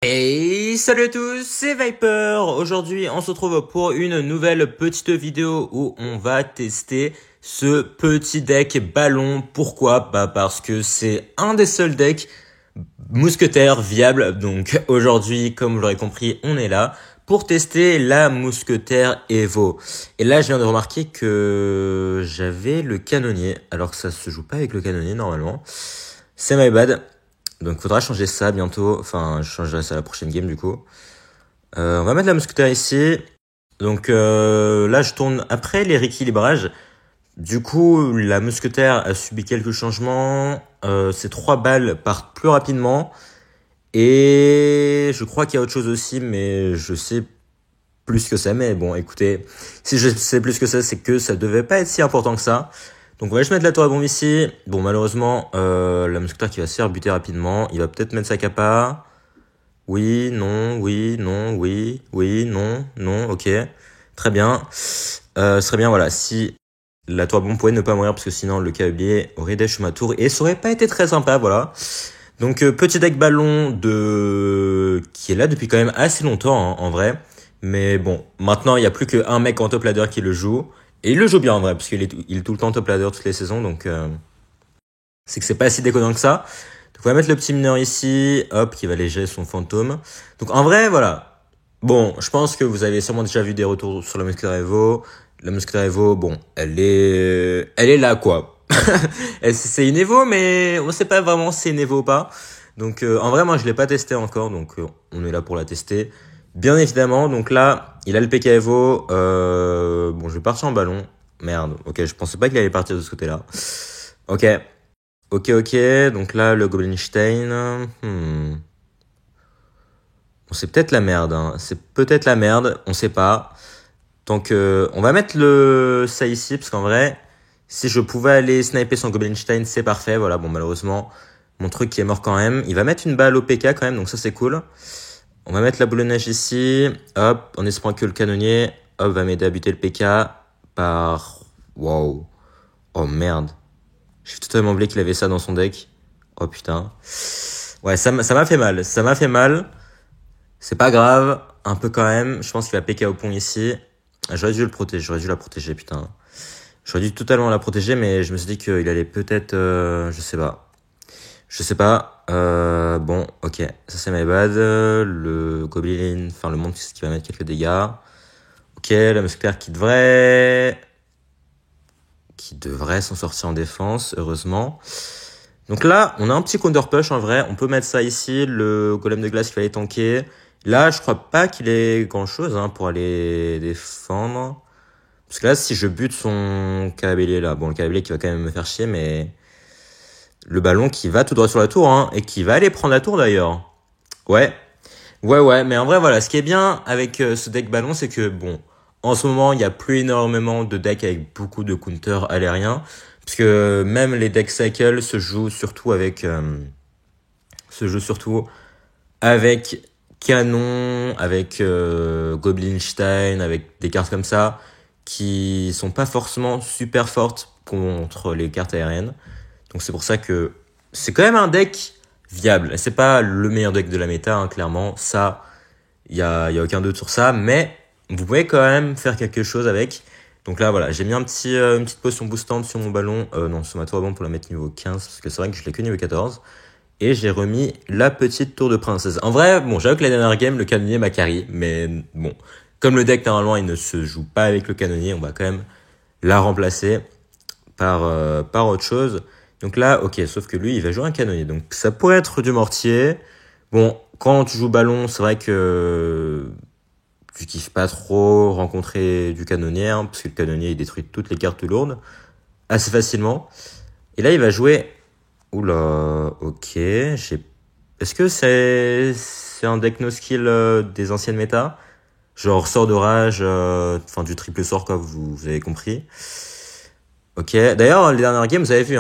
Hey, salut à tous, c'est Viper. Aujourd'hui, on se retrouve pour une nouvelle petite vidéo où on va tester ce petit deck ballon. Pourquoi? Parce que c'est un des seuls decks mousquetaires viables. Donc aujourd'hui, comme vous l'aurez compris, on est là pour tester la mousquetaire Evo. Et là, je viens de remarquer que j'avais le canonnier, alors que ça se joue pas avec le canonnier normalement. C'est my bad. Donc faudra changer ça bientôt. Enfin, je changerai ça à la prochaine game du coup. On va mettre la mousquetaire ici. Donc là, je tourne après les rééquilibrages. Du coup, la mousquetaire a subi quelques changements. Ces 3 balles partent plus rapidement. Et je crois qu'il y a autre chose aussi, mais je sais plus que ça. Mais bon, écoutez, si je sais plus que ça, c'est que ça devait pas être si important que ça. Donc on va juste mettre la tour à bombe ici. Bon, malheureusement, la mousquetaire qui va se faire buter rapidement. Il va peut-être mettre sa capa. Oui, non, oui, non, oui, oui, non, non, ok. Très bien. Ce serait bien, voilà, si la tour à bombe pouvait ne pas mourir, parce que sinon le câblier aurait dash ma tour, et ça aurait pas été très sympa, voilà. Donc petit deck ballon qui est là depuis quand même assez longtemps, hein, en vrai. Mais bon, maintenant il y a plus qu'un mec en top ladder qui le joue. Et il le joue bien en vrai, parce qu'il est tout le temps top ladder toutes les saisons, donc c'est que c'est pas si déconnant que ça. Donc on va mettre le petit mineur ici, hop, qui va léger son fantôme. Donc en vrai, voilà. Bon, je pense que vous avez sûrement déjà vu des retours sur la Musketeer Evo. La Musketeer Evo, bon, elle est là, quoi. C'est une Evo, mais on sait pas vraiment si c'est une Evo ou pas. Donc en vrai, moi je l'ai pas testé encore, donc on est là pour la tester. Bien évidemment, donc là, il a le PK Evo. Bon, je vais partir en ballon. Merde, ok, je pensais pas qu'il allait partir de ce côté-là. Ok, ok, donc là, le Goblinstein. Bon, c'est peut-être la merde, hein. C'est peut-être la merde, on sait pas. Donc, on va mettre ça ici, parce qu'en vrai, si je pouvais aller sniper son Goblinstein, c'est parfait. Voilà, bon, malheureusement, mon truc qui est mort quand même. Il va mettre une balle au PK quand même, donc ça, c'est cool. On va mettre la boule de neige ici, hop, en espérant que le canonnier, hop, va m'aider à buter le PK par... Wow. Oh merde. J'ai totalement oublié qu'il avait ça dans son deck. Oh putain. Ouais, ça m'a fait mal. Ça m'a fait mal. C'est pas grave. Un peu quand même. Je pense qu'il va PK au pont ici. J'aurais dû le protéger. J'aurais dû la protéger, putain. J'aurais dû totalement la protéger, mais je me suis dit qu'il allait peut-être... je sais pas. Je sais pas. Bon, ok. Ça, c'est my bad. Le Goblin... Enfin, le monstre qui va mettre quelques dégâts. Ok, la musculaire qui devrait s'en sortir en défense, heureusement. Donc là, on a un petit counter push en vrai. On peut mettre ça ici, le golem de glace qu'il fallait tanker. Là, je crois pas qu'il ait grand chose pour aller défendre. Parce que là, si je bute son carabellier là, bon, le carabellier qui va quand même me faire chier, mais le ballon qui va tout droit sur la tour, et qui va aller prendre la tour d'ailleurs. Ouais, mais en vrai, voilà, ce qui est bien avec ce deck ballon, c'est que bon, en ce moment, il y a plus énormément de decks avec beaucoup de counters aériens, parce que même les decks cycle se jouent surtout avec canon, avec Goblinstein, avec des cartes comme ça, qui sont pas forcément super fortes contre les cartes aériennes. Donc c'est pour ça que c'est quand même un deck viable. C'est pas le meilleur deck de la méta, clairement. Ça, il y a aucun doute sur ça. Mais vous pouvez quand même faire quelque chose avec. Donc là, voilà, j'ai mis une petite potion boostante sur mon ballon. Non, sur ma tour à bombe pour la mettre niveau 15. Parce que c'est vrai que je l'ai que niveau 14. Et j'ai remis la petite tour de princesse. En vrai, bon, j'avoue que la dernière game, le canonnier m'a carry. Mais bon, comme le deck, normalement, il ne se joue pas avec le canonnier, on va quand même la remplacer par autre chose. Donc là, ok, sauf que lui, il va jouer un canonnier. Donc ça pourrait être du mortier. Bon, quand tu joues ballon, c'est vrai que tu kiffes pas trop rencontrer du canonnier, parce que le canonnier, il détruit toutes les cartes lourdes assez facilement. Et là, il va jouer... Oula, ok, Est-ce que c'est un deck no skill des anciennes méta? Genre sort d'orage, du triple sort, quoi, vous avez compris. Ok, d'ailleurs, les dernières games, vous avez vu,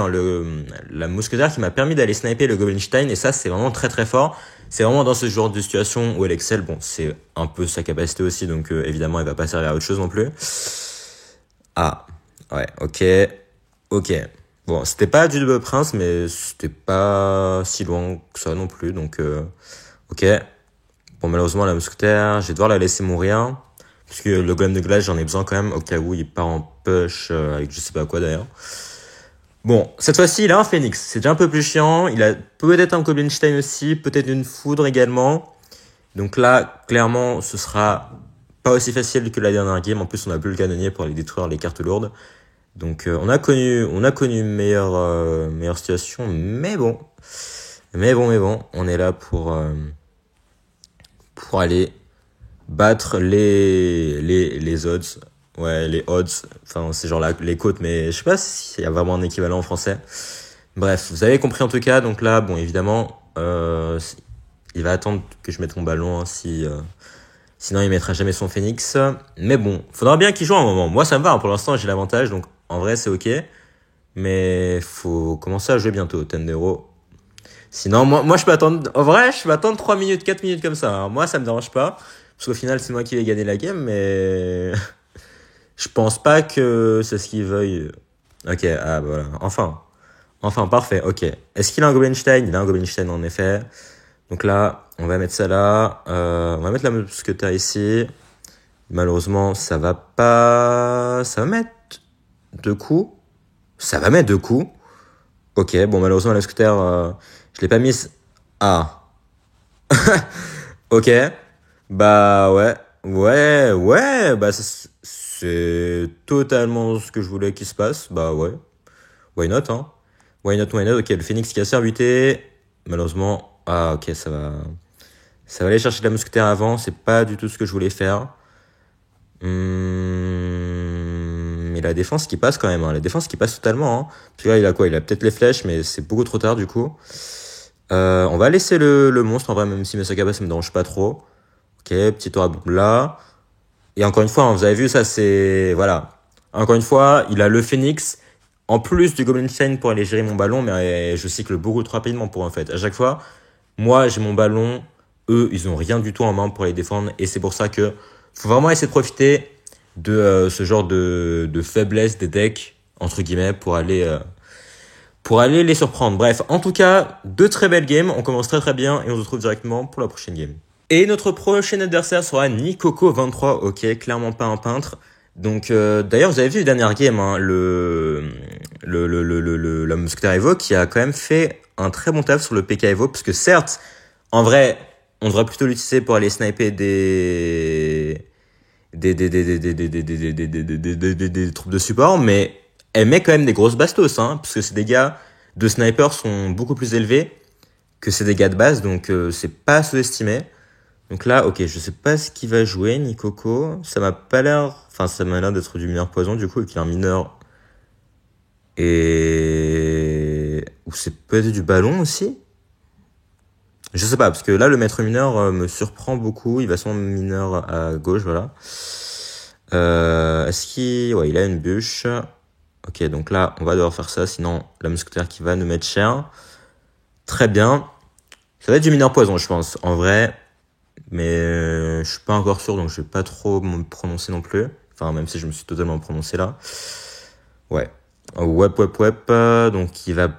la mousquetaire qui m'a permis d'aller sniper le Goblinstein, et ça, c'est vraiment très très fort. C'est vraiment dans ce genre de situation où elle excelle. Bon, c'est un peu sa capacité aussi, donc évidemment, elle va pas servir à autre chose non plus. Ah, ouais, ok. Bon, c'était pas du double prince, mais c'était pas si loin que ça non plus, donc ok. Bon, malheureusement, la mousquetaire, je vais devoir la laisser mourir. Parce que le golem de glace, j'en ai besoin quand même, au cas où il part en push, avec je sais pas quoi d'ailleurs. Bon, cette fois-ci, il a un phénix. C'est déjà un peu plus chiant. Il a peut-être un Goblinstein aussi, peut-être une foudre également. Donc là, clairement, ce sera pas aussi facile que la dernière game. En plus, on a plus le canonnier pour aller détruire les cartes lourdes. Donc on a connu une meilleure situation, mais bon, on est là pour aller battre les odds. Ouais, les odds. Enfin, c'est genre les côtes, mais je sais pas s'il y a vraiment un équivalent en français. Bref, vous avez compris en tout cas. Donc là, bon, évidemment, il va attendre que je mette mon ballon, hein, sinon il mettra jamais son phénix. Mais bon, faudra bien qu'il joue un moment. Moi, ça me va, hein, pour l'instant, j'ai l'avantage, donc en vrai, c'est ok. Mais faut commencer à jouer bientôt, Tendero. Sinon, moi, je peux attendre, en vrai, je peux attendre 3 minutes, 4 minutes comme ça, hein. Moi, ça me dérange pas. Parce qu'au final, c'est moi qui vais gagner la game, mais je pense pas que c'est ce qu'il veuille. Ok, ah, bah voilà. Enfin, parfait, ok. Est-ce qu'il a un Goblinstein? Il a un Goblinstein, en effet. Donc là, on va mettre ça là. On va mettre la mousquetaire ici. Malheureusement, ça va mettre 2 coups. Ça va mettre 2 coups. Ok, bon, malheureusement, la mousquetaire, je l'ai pas mise. Ah. Ok. Bah, ouais, bah, c'est totalement ce que je voulais qu'il se passe. Bah, ouais. Why not, hein. Why not. Ok, le phénix qui a servi. Malheureusement, ah, ok, ça va aller chercher la mousquetaire avant. C'est pas du tout ce que je voulais faire. Mais la défense qui passe quand même, hein. La défense qui passe totalement, hein. Parce que là, il a quoi? Il a peut-être les flèches, mais c'est beaucoup trop tard, du coup. On va laisser le monstre, en vrai, même si Masakaba, ça me dérange pas trop. Ok, petit aura là. Et encore une fois, hein, vous avez vu, ça, c'est, voilà. Encore une fois, il a le phénix, en plus du Goblinstein pour aller gérer mon ballon, mais je cycle beaucoup trop rapidement pour, en fait. À chaque fois, moi, j'ai mon ballon, eux, ils ont rien du tout en main pour les défendre, et c'est pour ça que faut vraiment essayer de profiter de ce genre de faiblesse des decks, entre guillemets, pour aller les surprendre. Bref, en tout cas, 2 très belles games, on commence très très bien, et on se retrouve directement pour la prochaine game. Et notre prochain adversaire sera Nikoko23, ok, clairement pas un peintre. Donc d'ailleurs, vous avez vu la dernière game, hein, la mousquetaire Evo qui a quand même fait un très bon taf sur le PK Evo, parce que certes, en vrai, on devrait plutôt l'utiliser pour aller sniper des troupes de support, mais elle met quand même des grosses bastos, hein, parce que ses dégâts de sniper sont beaucoup plus élevés que ses dégâts de base, donc c'est pas à sous-estimer. Donc là, ok, je sais pas ce qu'il va jouer, Nikoko. Ça m'a l'air d'être du mineur poison, du coup, et qu'il a un mineur. Ou c'est peut-être du ballon aussi? Je sais pas, parce que là, le maître mineur me surprend beaucoup. Il va son mineur à gauche, voilà. Est-ce qu'il... Ouais, il a une bûche. Ok, donc là, on va devoir faire ça, sinon la mousquetaire qui va nous mettre cher. Très bien. Ça va être du mineur poison, je pense, en vrai. Mais je suis pas encore sûr, donc je vais pas trop me prononcer non plus. Enfin, même si je me suis totalement prononcé là. Ouais. Donc il va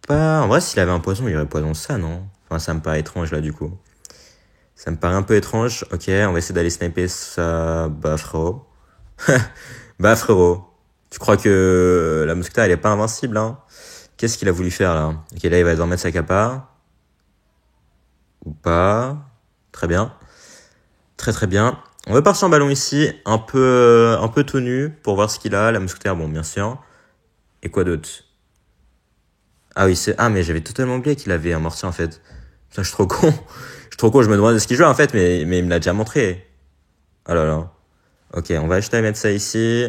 pas... En vrai, s'il avait un poison, il aurait poison ça, non? Enfin, ça me paraît étrange là, du coup. Ça me paraît un peu étrange. Ok, on va essayer d'aller sniper ça. Bah, frérot. Bah, frérot. Tu crois que la mousquetaire, elle est pas invincible, hein? Qu'est-ce qu'il a voulu faire, là? Ok, là, il va devoir mettre sa capa. Ou pas. Très bien. Très très bien. On va partir en ballon ici, un peu tout nu, pour voir ce qu'il a. La mousquetaire, bon, bien sûr. Et quoi d'autre? Ah oui, mais j'avais totalement oublié qu'il avait un mortier, en fait. Putain, je suis trop con. Je me demandais ce qu'il jouait, en fait, mais il me l'a déjà montré. Oh là là. Ok, on va acheter à mettre ça ici.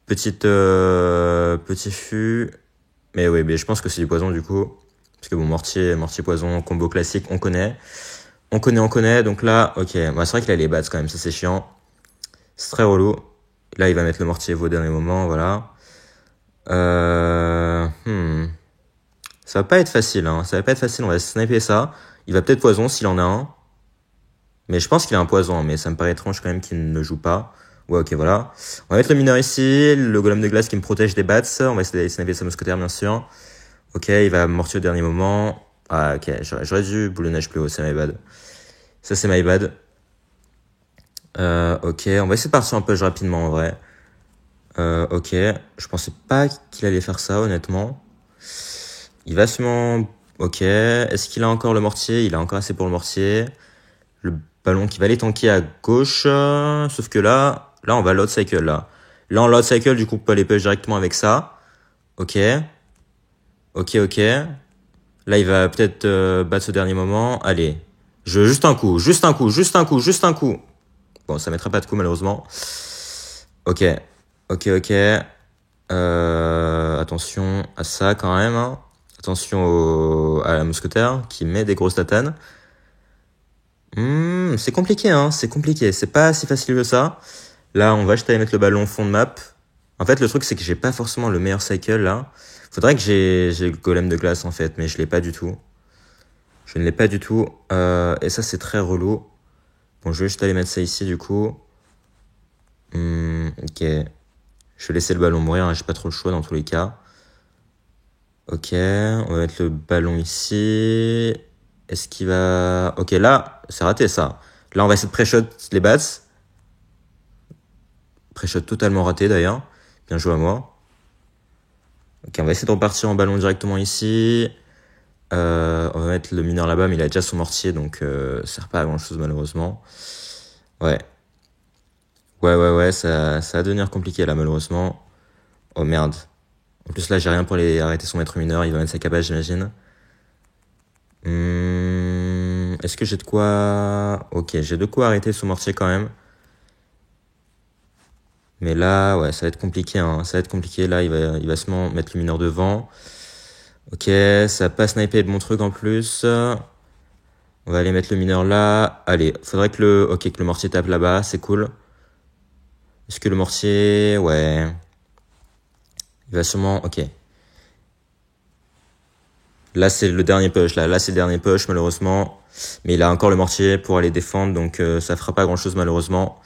Petit fût. Mais oui, mais je pense que c'est du poison, du coup. Parce que bon, mortier, poison, combo classique, on connaît. On connaît, donc là, ok. Bah, c'est vrai qu'il a les bats quand même, ça c'est chiant. C'est très relou. Là, il va mettre le mortier au dernier moment, voilà. Ça va pas être facile, hein. Ça va pas être facile, on va sniper ça. Il va peut-être poison s'il en a un. Mais je pense qu'il a un poison, mais ça me paraît étrange quand même qu'il ne joue pas. Ouais, ok, voilà. On va mettre le mineur ici, le golem de glace qui me protège des bats. On va essayer d'aller sniper sa mousquetaire, bien sûr. Ok, il va mortier au dernier moment. Ah, ok, j'aurais dû boule de neige plus haut, c'est my bad. Ça, c'est my bad. Ok, on va essayer de partir un peu rapidement en vrai. Ok, je pensais pas qu'il allait faire ça, honnêtement. Il va sûrement... Ok, est-ce qu'il a encore le mortier? Il a encore assez pour le mortier. Le ballon qui va aller tanker à gauche. Sauf que là, on va load cycle, là. Là, en load cycle, du coup, on peut aller push directement avec ça. Ok. Ok. Là, il va peut-être battre ce dernier moment. Allez. Juste un coup. Bon, ça mettra pas de coup, malheureusement. Ok. Attention à ça, quand même. Hein. Attention à la mousquetaire qui met des grosses tatanes. C'est compliqué, hein. C'est compliqué. C'est pas si facile que ça. Là, on va juste aller mettre le ballon au fond de map. En fait, le truc, c'est que j'ai pas forcément le meilleur cycle, là. Faudrait que j'ai le golem de glace, en fait, mais je l'ai pas du tout. Je ne l'ai pas du tout. Et ça, c'est très relou. Bon, je vais juste aller mettre ça ici, du coup. Ok. Je vais laisser le ballon mourir, hein. J'ai pas trop le choix dans tous les cas. Ok, on va mettre le ballon ici. Est-ce qu'il va... Ok, là, c'est raté, ça. Là, on va essayer de pré-shot les bats. Pré-shot totalement raté, d'ailleurs. Bien joué à moi. Ok, on va essayer de repartir en ballon directement ici. On va mettre le mineur là-bas, mais il a déjà son mortier, donc ça sert pas à grand-chose, malheureusement. Ouais, ça va devenir compliqué, là, malheureusement. Oh, merde. En plus, là, j'ai rien pour aller arrêter son maître mineur. Il va mettre sa cabane, j'imagine. Est-ce que j'ai de quoi... Ok, j'ai de quoi arrêter son mortier quand même. Mais là, ouais, ça va être compliqué. Hein. Ça va être compliqué. Là, il va seulement mettre le mineur devant. Ok, ça va pas sniper de mon truc en plus. On va aller mettre le mineur là. Allez, faudrait que le mortier tape là-bas. C'est cool. Est-ce que le mortier... Ouais. Il va sûrement... Ok. Là, c'est le dernier push. Là, c'est le dernier push, malheureusement. Mais il a encore le mortier pour aller défendre, donc ça fera pas grand-chose, malheureusement.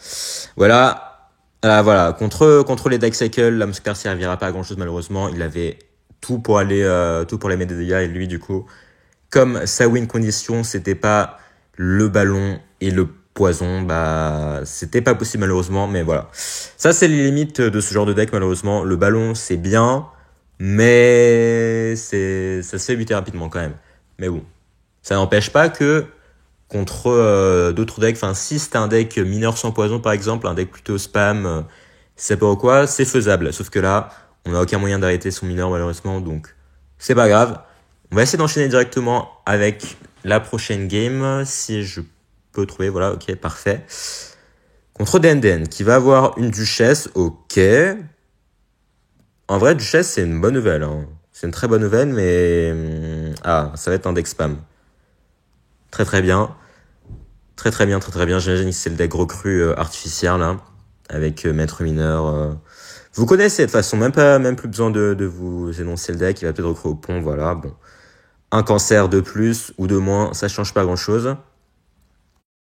Voilà. Voilà. Contre les Dark Cycle, la mousquetaire servira pas à grand-chose, malheureusement. Il avait tout pour aller mettre des dégâts. Et lui, du coup, comme sa win condition, c'était pas le ballon et le poison, bah, c'était pas possible, malheureusement. Mais voilà. Ça, c'est les limites de ce genre de deck, malheureusement. Le ballon, c'est bien. Mais ça se fait buter rapidement quand même. Mais bon, ça n'empêche pas que contre d'autres decks, enfin si c'était un deck mineur sans poison par exemple, un deck plutôt spam, c'est pas quoi, c'est faisable. Sauf que là, on n'a aucun moyen d'arrêter son mineur malheureusement, donc c'est pas grave. On va essayer d'enchaîner directement avec la prochaine game, si je peux trouver, voilà, ok, parfait. Contre Denden, qui va avoir une duchesse, ok. En vrai, duchesse, c'est une bonne nouvelle. Hein. C'est une très bonne nouvelle, mais... ça va être un deck spam. Très bien. Très bien. J'imagine que c'est le deck recru artificiel, là. Avec maître mineur. Vous connaissez, de toute façon. Même plus besoin de vous énoncer le deck. Il va peut-être recru au pont, voilà. Bon. Un cancer de plus ou de moins, ça change pas grand-chose.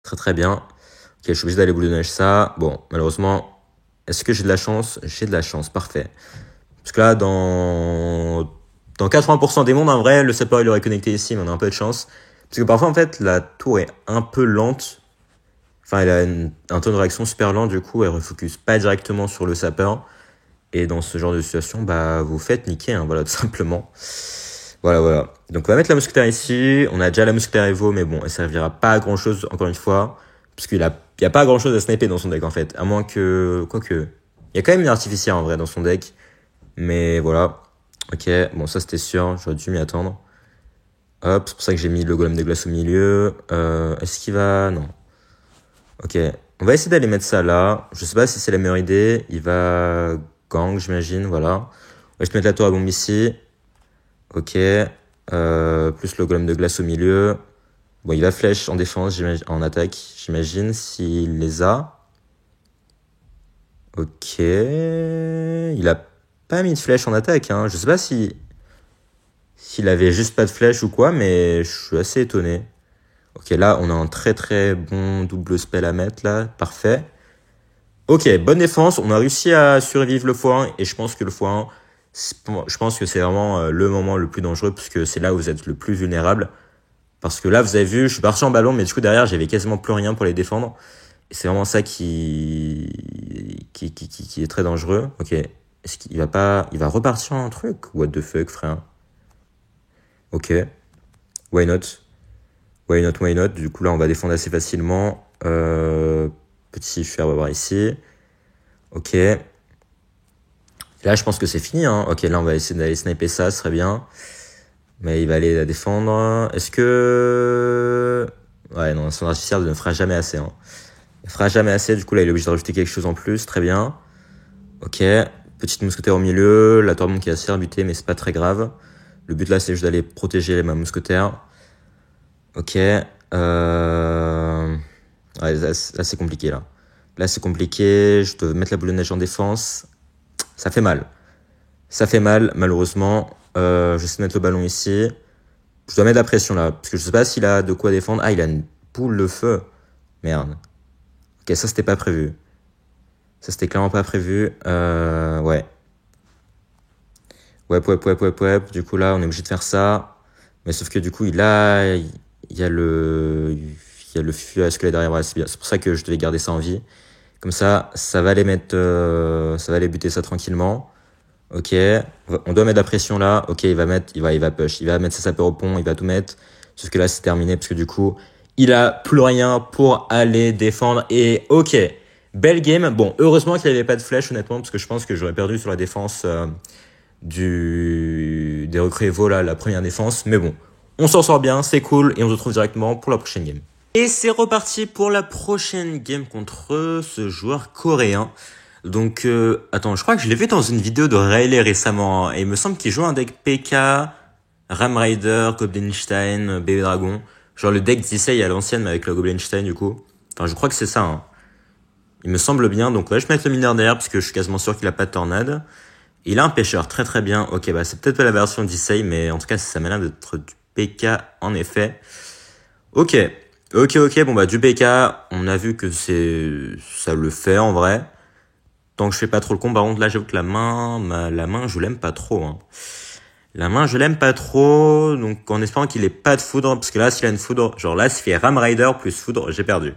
Très bien. Ok, je suis obligé d'aller boule de neige ça. Bon, malheureusement, est-ce que j'ai de la chance? J'ai de la chance, parfait. Parce que là, dans 80% des mondes, en vrai, le sapeur, il aurait connecté ici, mais on a un peu de chance. Parce que parfois, en fait, la tour est un peu lente. Enfin, elle a un temps de réaction super lent, du coup, elle refocus pas directement sur le sapeur. Et dans ce genre de situation, bah, vous faites niquer, hein, voilà, tout simplement. Voilà. Donc, on va mettre la mousquetaire ici. On a déjà la mousquetaire Evo, mais bon, elle servira pas à grand chose, encore une fois. Parce qu'il y a pas grand chose à sniper dans son deck, en fait. À moins que, quoique, il y a quand même une artificière, en vrai, dans son deck. Mais voilà. Ok, bon ça c'était sûr, j'aurais dû m'y attendre. Hop, c'est pour ça que j'ai mis le golem de glace au milieu. Est-ce qu'il va... Non. Ok, on va essayer d'aller mettre ça là. Je sais pas si c'est la meilleure idée. Il va gang, j'imagine, voilà. On va juste mettre la tour à bombe ici. Ok. Plus le golem de glace au milieu. Bon, il va flèche en défense, en attaque, j'imagine, s'il les a. Ok. Il a pas mis de flèche en attaque, hein. Je sais pas s'il avait juste pas de flèche ou quoi, mais je suis assez étonné. Ok, là, on a un très bon double spell à mettre, là. Parfait. Ok, bonne défense. On a réussi à survivre le x1, et je pense que le x1, je pense que c'est vraiment le moment le plus dangereux, parce que c'est là où vous êtes le plus vulnérable. Parce que là, vous avez vu, je suis parti en ballon, mais du coup, derrière, j'avais quasiment plus rien pour les défendre. Et c'est vraiment ça qui est très dangereux. Ok. Est-ce qu'il va pas, il va repartir en truc? What the fuck, frère? Ok. Why not? Why not, why not? Du coup, là, on va défendre assez facilement. Petit fer, on va voir ici. Ok. Là, je pense que c'est fini, hein. Ok, là, on va essayer d'aller sniper ça, ce serait bien. Mais il va aller la défendre. Est-ce que... Ouais, non, son artificiel ne fera jamais assez, hein. Il fera jamais assez, du coup, là, il est obligé de rajouter quelque chose en plus. Très bien. Ok. Petite mousquetaire au milieu. La tourmente qui va se faire buter, mais c'est pas très grave. Le but, là, c'est juste d'aller protéger ma mousquetaire. Ok. Ouais, là, c'est compliqué, là. Là, c'est compliqué. Je dois mettre la boule de neige en défense. Ça fait mal. Ça fait mal, malheureusement. J'essaie de mettre le ballon ici. Je dois mettre la pression, là. Parce que je sais pas s'il a de quoi défendre. Ah, il a une boule de feu. Merde. Ok, ça, c'était pas prévu. Ça, c'était clairement pas prévu. Ouais. Ouais. Du coup, là, on est obligé de faire ça. Mais sauf que du coup, il y a le fût à squelette derrière. Ouais, c'est bien. C'est pour ça que je devais garder ça en vie. Comme ça va les mettre, ça va les buter ça tranquillement. Ok. On doit mettre la pression là. Ok, il va push. Il va mettre ses sapeurs au pont. Il va tout mettre. Sauf que là, c'est terminé parce que du coup, il a plus rien pour aller défendre. Et ok. Belle game. Bon, heureusement qu'il n'y avait pas de flèche, honnêtement, parce que je pense que j'aurais perdu sur la défense, des recrues Evo, là, la première défense. Mais bon, on s'en sort bien, c'est cool, et on se retrouve directement pour la prochaine game. Et c'est reparti pour la prochaine game contre ce joueur coréen. Donc, attends, je crois que je l'ai vu dans une vidéo de Rayleigh récemment, et il me semble qu'il joue un deck PK, Ram Rider, Goblinstein, Bébé Dragon. Genre le deck d'Issei à l'ancienne, mais avec le Goblinstein, du coup. Enfin, je crois que c'est ça, hein. Il me semble bien, donc ouais, je vais mettre le mineur derrière, parce que je suis quasiment sûr qu'il a pas de tornade. Il a un pêcheur, très très bien. Ok, bah c'est peut-être pas la version d'Issei, mais en tout cas, ça m'a l'air d'être du PK, en effet. Ok, bon bah du PK, on a vu que ça le fait en vrai. Tant que je fais pas trop le con, par contre là j'avoue que la main je l'aime pas trop, hein. La main je l'aime pas trop, donc en espérant qu'il ait pas de foudre, parce que là s'il a une foudre, genre là s'il fait Ram Rider plus foudre, j'ai perdu.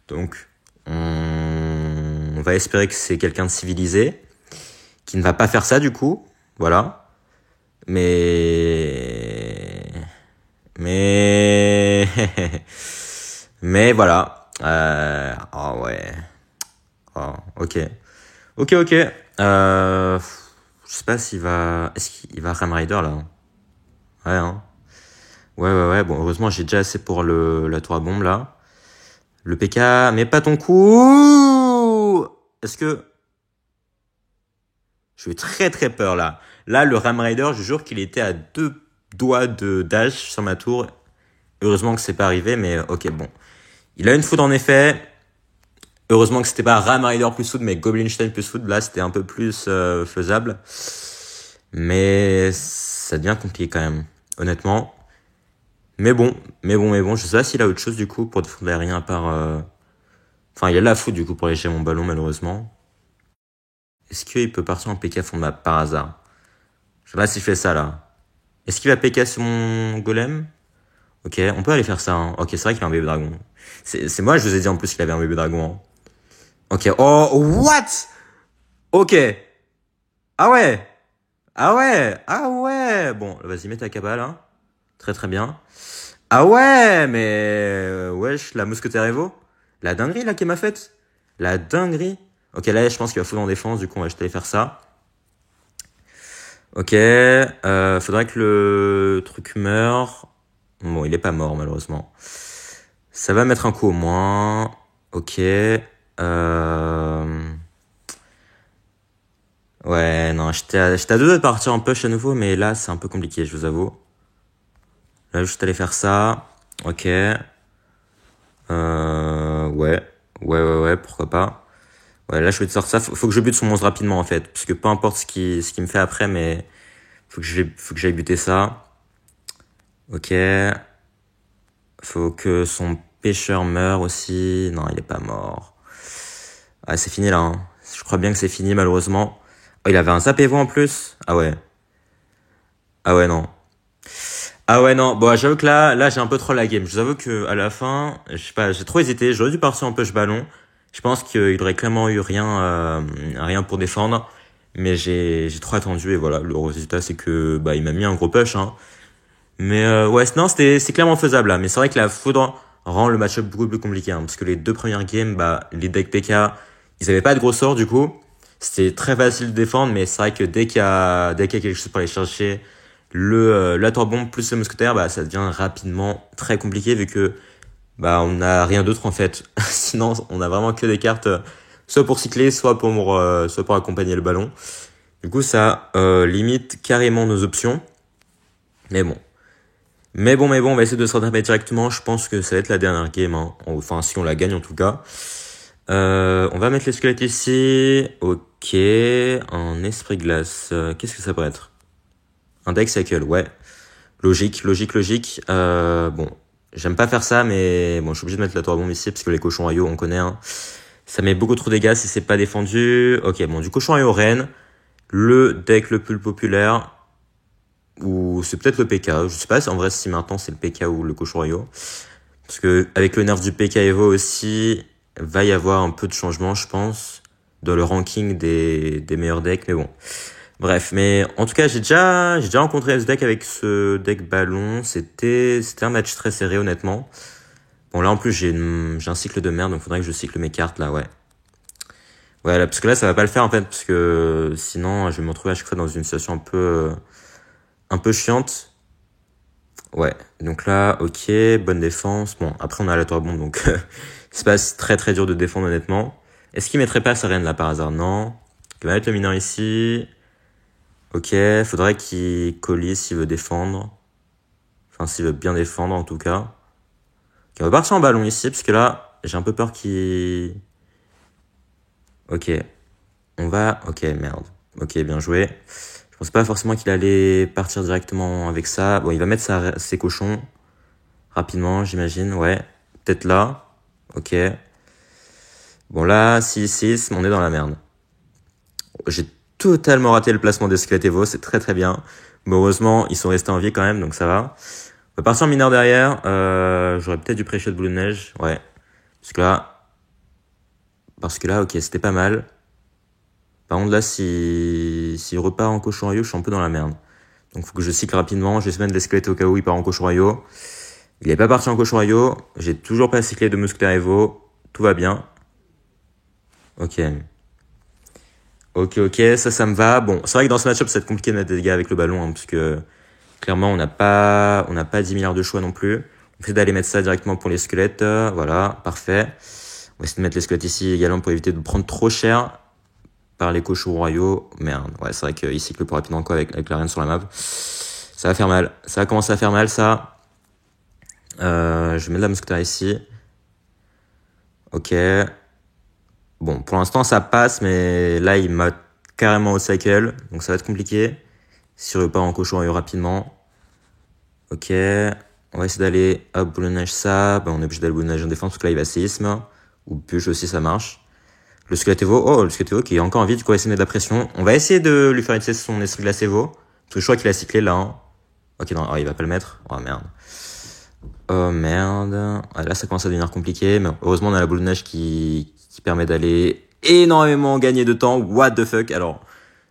Donc on va espérer que c'est quelqu'un de civilisé, qui ne va pas faire ça du coup, voilà. Mais mais voilà. Oh ouais. Oh, ok. Je sais pas s'il va... Est-ce qu'il va Ram Rider, là? Ouais, hein. Ouais. Bon, heureusement, j'ai déjà assez pour la tour à bombe, là. Le PK, mais pas ton coup! Est-ce que... Je suis très très peur, là. Là, le Ram Rider, je jure qu'il était à 2 doigts de dash sur ma tour. Heureusement que c'est pas arrivé, mais ok, bon. Il a une foudre, en effet. Heureusement que c'était pas Ram Rider plus food, mais Goblinstein plus food. Là, c'était un peu plus faisable. Mais ça devient compliqué quand même, honnêtement. Mais bon. Je sais pas s'il a autre chose du coup pour défendre rien à part... Enfin, il a la foot du coup pour lécher mon ballon, malheureusement. Est-ce qu'il peut partir en PK fond de map par hasard? Je sais pas si je fais ça là. Est-ce qu'il va PK sur mon golem? Ok, on peut aller faire ça, hein. Ok, c'est vrai qu'il a un bébé dragon. C'est moi, je vous ai dit en plus qu'il avait un bébé dragon, hein. Ok, oh, what? Ok. Ah ouais. Bon, vas-y, mets ta cabale, hein. Très très bien. Ah ouais, mais... wesh, la mousquetaire Evo. La dinguerie, là, qu'elle m'a faite. La dinguerie. Ok, là, je pense qu'il va foutre en défense, du coup, on va juste aller faire ça. Ok, faudrait que le truc meure. Bon, il est pas mort, malheureusement. Ça va mettre un coup au moins. Ok, ouais, non, j'étais à 2 doigts de partir en push à nouveau, mais là, c'est un peu compliqué, je vous avoue. Là, juste aller faire ça. Ok. Ouais, pourquoi pas. Ouais, là, je vais te sortir ça. Faut que je bute son monstre rapidement, en fait. Parce que peu importe ce qui me fait après, mais faut que j'aille buter ça. Ok. Faut que son pêcheur meure aussi. Non, il est pas mort. Ah, c'est fini, là, hein. Je crois bien que c'est fini, malheureusement. Oh, il avait un zap Evo en plus. Ah ouais, non. Ah ouais, non, bon, j'avoue que là, j'ai un peu trop la game. Je vous avoue que à la fin, je sais pas, j'ai trop hésité. J'aurais dû partir en push ballon. Je pense qu'il aurait clairement eu rien pour défendre. Mais j'ai trop attendu et voilà, le résultat, c'est que, bah, il m'a mis un gros push, hein. Mais, ouais, non, c'est clairement faisable, là. Mais c'est vrai que la foudre rend le match-up beaucoup plus compliqué, hein, parce que les deux premières games, bah, les decks PK, ils avaient pas de gros sorts, du coup. C'était très facile de défendre, mais c'est vrai que dès qu'il y a quelque chose pour aller chercher, la torbombe plus le mousquetaire, bah, ça devient rapidement très compliqué vu que, bah, on n'a rien d'autre, en fait. Sinon, on a vraiment que des cartes, soit pour cycler, soit pour accompagner le ballon. Du coup, ça, limite carrément nos options. Mais bon. Mais bon, on va essayer de se rattraper directement. Je pense que ça va être la dernière game, hein. Enfin, si on la gagne, en tout cas. On va mettre les squelettes ici. Ok. Un esprit glace. Qu'est-ce que ça pourrait être? Un deck cycle, ouais. Logique. Bon, j'aime pas faire ça, mais bon, je suis obligé de mettre la tour bombe ici, parce que les cochons royaux, on connaît, hein. Ça met beaucoup trop de dégâts si c'est pas défendu. Ok, bon, du cochon royaux reine. Le deck le plus populaire. Ou c'est peut-être le PK. Je sais pas en vrai si maintenant c'est le PK ou le cochon royaux. Parce que avec le nerf du PK Evo aussi, va y avoir un peu de changement, je pense, dans le ranking des meilleurs decks. Mais bon. Bref, mais en tout cas, j'ai déjà rencontré ce deck avec ce deck ballon. C'était un match très serré, honnêtement. Bon, là, en plus, j'ai un cycle de merde, donc faudrait que je cycle mes cartes, là, ouais. Ouais, là, parce que là, ça va pas le faire, en fait, parce que sinon, je vais me retrouver à chaque fois dans une situation un peu chiante. Ouais. Donc là, ok, bonne défense. Bon, après, on a la tour bombe, donc, c'est pas très très dur de défendre, honnêtement. Est-ce qu'il mettrait pas sa reine, là, par hasard? Non. Il va mettre le mineur ici. Ok, faudrait qu'il colis s'il veut défendre. Enfin, s'il veut bien défendre, en tout cas. Ok, on va partir en ballon ici, parce que là, j'ai un peu peur qu'il... Ok. Ok, merde. Ok, bien joué. Je pensais pas forcément qu'il allait partir directement avec ça. Bon, il va mettre ses cochons. Rapidement, j'imagine, ouais. Peut-être là. Ok. Bon, là, 6-6, on est dans la merde. J'ai totalement raté le placement des squelettes Evo, c'est très très bien. Mais heureusement, ils sont restés en vie quand même, donc ça va. On va partir en mineur derrière. J'aurais peut-être dû pré-shot boule de neige, ouais. Parce que là, ok, c'était pas mal. Par contre, là, s'il repart en cochon royaux, je suis un peu dans la merde. Donc, faut que je cycle rapidement. Je vais se mettre des squelettes au cas où il part en cochon royaux. Il est pas parti en cochon royaux. J'ai toujours pas cyclé de mousquetaire Evo. Tout va bien. Ok. Ok, ça me va. Bon, c'est vrai que dans ce match-up, ça va être compliqué de mettre des dégâts avec le ballon, hein, parce que clairement, on n'a pas 10 milliards de choix non plus. On essaie d'aller mettre ça directement pour les squelettes. Voilà, parfait. On va essayer de mettre les squelettes ici également pour éviter de prendre trop cher par les cochons royaux. Merde, ouais, c'est vrai qu'il cycle plus rapidement quoi avec la reine sur la map. Ça va faire mal. Ça va commencer à faire mal, ça. Je vais mettre la mousquetaire ici. Ok. Bon, pour l'instant, ça passe, mais là, il m'a carrément au cycle, donc ça va être compliqué. Si je repars en cochon royaux rapidement. Ok. On va essayer d'aller, hop, boule de neige ça. Ben, on est obligé d'aller boule de neige en défense, parce que là, il va séisme. Ou bûche aussi, ça marche. Le squelette Evo, le squelette Evo qui est encore en vie, du coup, on va essayer de mettre de la pression. On va essayer de lui faire utiliser son esprit glace Evo. Parce que je crois qu'il a cyclé là, hein. Ok, non, il va pas le mettre. Oh merde. Oh merde. Ah, là, ça commence à devenir compliqué, mais heureusement, on a la boule de neige qui permet d'aller énormément gagner de temps. What the fuck? Alors,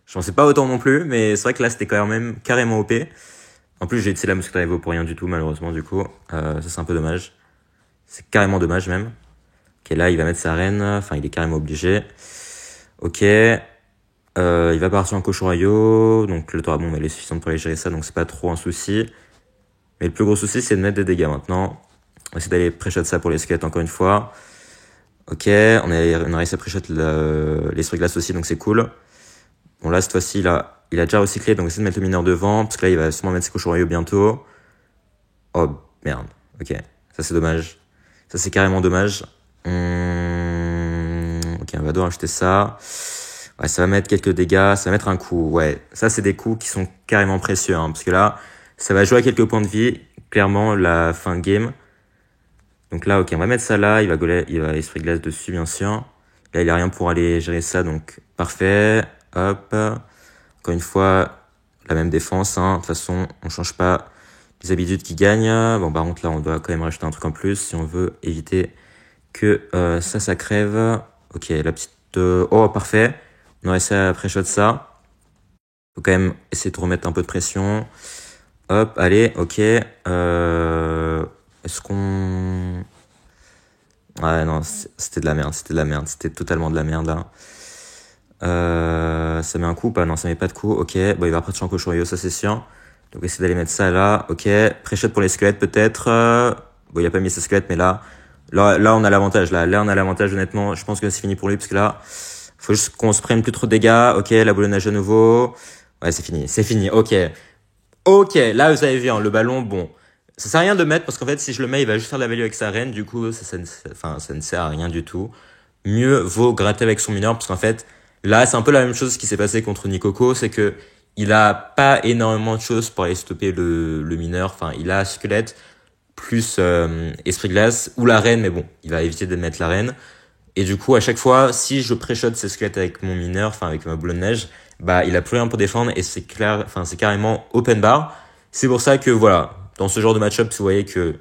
j'en sais pas autant non plus, mais c'est vrai que là, c'était quand même carrément OP. En plus, j'ai utilisé la mousquetaire Evo pour rien du tout, malheureusement, du coup. Ça, c'est un peu dommage. C'est carrément dommage, même. Ok, là, il va mettre sa reine. Enfin, il est carrément obligé. Ok. Il va partir en cochon royaux. Donc, le tour à bombe, elle est suffisante pour aller gérer ça, donc c'est pas trop un souci. Mais le plus gros souci, c'est de mettre des dégâts maintenant. On va essayer d'aller pré-shot ça pour les squelettes encore une fois. Ok, on a réussi à pré-shot l'esprit glace aussi, donc c'est cool. Bon, là, cette fois-ci, il a déjà recyclé, donc on va essayer de mettre le mineur devant, parce que là, il va sûrement mettre ses cochons royaux bientôt. Oh, merde. Ok, ça c'est dommage. Ça c'est carrément dommage. Ok, on va devoir acheter ça. Ouais, ça va mettre quelques dégâts, ça va mettre un coup. Ouais, ça c'est des coups qui sont carrément précieux, hein, parce que là, ça va jouer à quelques points de vie. Clairement, la fin de game. Donc là, ok, on va mettre ça là. Il va esprit glace dessus, bien sûr. Là, il a rien pour aller gérer ça, donc parfait. Hop. Encore une fois, la même défense, hein. De toute façon, on change pas des habitudes qui gagnent. Bon, par contre, là, on doit quand même rajouter un truc en plus si on veut éviter que ça crève. Ok, la petite... Oh, parfait. On a réussi à pré-shot ça. Faut quand même essayer de remettre un peu de pression. Hop, allez, ok. Est-ce qu'on... Ouais, non, c'était de la merde, c'était totalement de la merde, là. Ça met un coup ou pas? Non, ça met pas de coup, ok. Bon, il va après Chanko Shorio, ça c'est sûr. Donc, essayer d'aller mettre ça là, ok. Pré-shot pour les squelettes, peut-être. Bon, il a pas mis ses squelettes, mais là, on a l'avantage, là. Là, on a l'avantage, honnêtement. Je pense que c'est fini pour lui, parce que là, faut juste qu'on se prenne plus trop de dégâts. Ok, la boule de nage à nouveau. Ouais, c'est fini, ok. Ok, là, vous avez vu, hein, le ballon, bon. Ça sert à rien de mettre, parce qu'en fait, si je le mets, il va juste faire de la value avec sa reine. Du coup, ça ne sert à rien du tout. Mieux vaut gratter avec son mineur, parce qu'en fait, là, c'est un peu la même chose qui s'est passé contre Nikoko, c'est que il a pas énormément de choses pour aller stopper le mineur. Enfin, il a squelette plus esprit glace ou la reine, mais bon, il va éviter de mettre la reine. Et du coup, à chaque fois, si je pré-shot ces squelettes avec mon mineur, enfin avec ma boule de neige, bah il a plus rien pour défendre et c'est clair, enfin c'est carrément open bar. C'est pour ça que voilà, dans ce genre de match-up, vous voyez que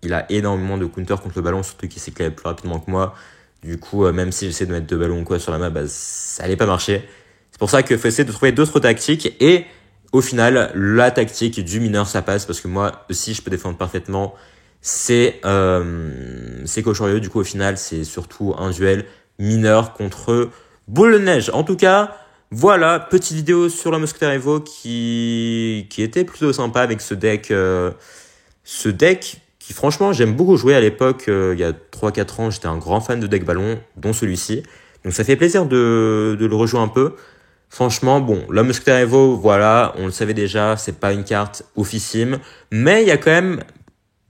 il a énormément de counter contre le ballon, surtout qu'il s'éclate plus rapidement que moi. Du coup, même si j'essaie de mettre deux ballons ou quoi sur la map, bah ça allait pas marcher. C'est pour ça qu'il faut essayer de trouver d'autres tactiques et au final, la tactique du mineur ça passe parce que moi aussi je peux défendre parfaitement. C'est Koshoryu, du coup au final c'est surtout un duel mineur contre boule de neige. En tout cas, voilà, petite vidéo sur la Mousquetaire Evo qui était plutôt sympa avec ce deck qui franchement j'aime beaucoup jouer à l'époque, il y a 3-4 ans j'étais un grand fan de deck ballon, dont celui-ci. Donc ça fait plaisir de le rejouer un peu. Franchement, bon, la Mousquetaire Evo, voilà, on le savait déjà, c'est pas une carte oufissime, mais il y a quand même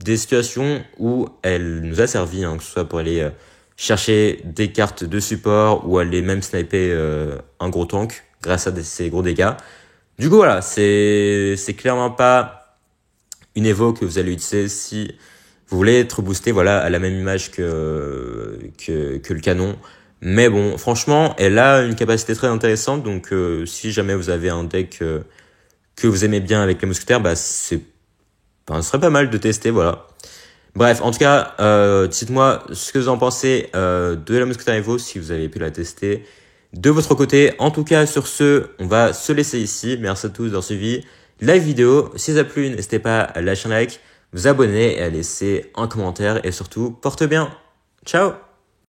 des situations où elle nous a servi, hein, que ce soit pour aller chercher des cartes de support ou aller même sniper un gros tank grâce à ces gros dégâts. Du coup, voilà, c'est clairement pas une Evo que vous allez utiliser si vous voulez être boosté, voilà, à la même image que le canon. Mais bon, franchement, elle a une capacité très intéressante, donc si jamais vous avez un deck que vous aimez bien avec les mousquetaires, bah ce serait pas mal de tester, voilà. Bref, en tout cas, dites-moi ce que vous en pensez de la Mousquetaire Evo, si vous avez pu la tester de votre côté. En tout cas, sur ce, on va se laisser ici. Merci à tous d'avoir suivi la vidéo. Si ça a plu, n'hésitez pas à lâcher un like, vous abonner et à laisser un commentaire. Et surtout, porte bien. Ciao!